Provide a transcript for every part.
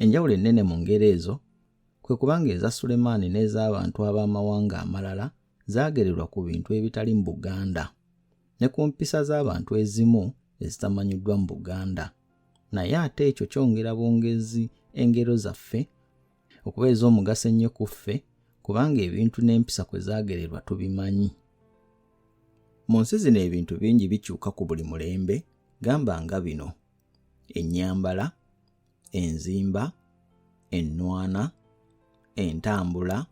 Enjawulo ennene mu ngero ezo kwe kubanga eza Sulemaani n'ez'abantu ab'amawanga amalala zaagererwa ku bintu ebitali mu Buganda ne ku mpisa z'abantu ezimu ezitamanyiddwa mu Buganda. Naye ate ekyo kyongera bwongezi engero zaffe okuba ez'omugaso ennyo ku ffe kubanga ebintu n'empisa kwe zaagererwa tubimanyi. Mu nsi zino ebintu bingi bikyuka ku buli mulembe, gamba nga bino: ennyambala, enzimba, ennwana, entambula,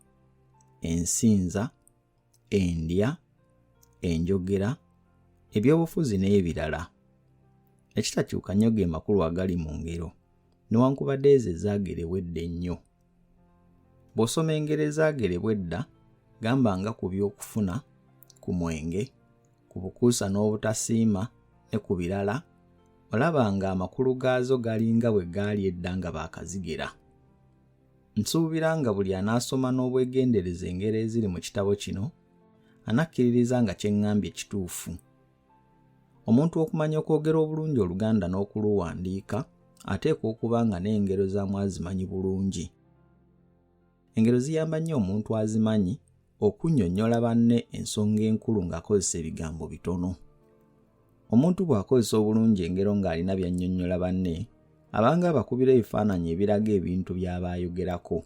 ensinza, endya, enjogera, ebyobufuzi n'ebirala. Ekitakyuka nnyo ge makulu agali mu ngero, newankubadde ezo ezaagerebwa edda ennyo. Bw'osoma engero ezaagerebwa edda, gamba nga ku by'okufuna, ku mwenge, ku bukuusa n'obutasiima ne ku birala, olaba nga amakulu gaazo galinga bwe gaali edda nga baakazigera. Nsuubira nga buli anaasoma n'obwegendereza engero eziri mu kitabo kino anakkiririza nga kye ŋŋambye kituufu. Omuntu okumanya okwogera obulungi Oluganda n'okuluwandiika ateekwa okuba nga n'engero zaamu azimanyi bulungi. Engero ziyamba nnyo omuntu azimanyi okunnyonnyola banne ensonga enkulu ng'akozesa ebigambo bitono. Omuntu bw'akozesa obulungi engero ng'alina by'annyonnyola banne, abanga abakubira ebifaananyi ebiraga ebintu by'aba ayogerako.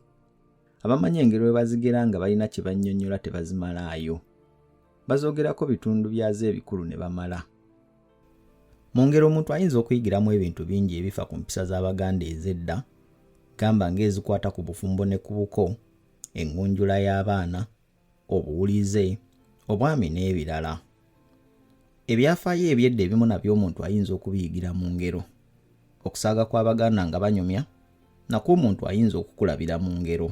Abamanyi engero bwe bazigera nga balina kye bannyonnyola tebazimalaayo. Bazoogerako bitundu byazo ebikulu ne bamala. Mu ngero omuntu ayinza okuyigiramu ebintu bingi ebifa ku mpisa z'Abaganda ez'edda, gamba ng'ezikwata ku bufumbo ne ku buko, engunjula y'abaana, obuwulize, obwami n'ebirala. Ebyafaayo eby'edda ebimu nabyo omuntu ayinza okubiyigira mu ngero. Okusaaga kw'Abaganda nga banyumya nakwo omuntu ayinza okukulabira mu ngero.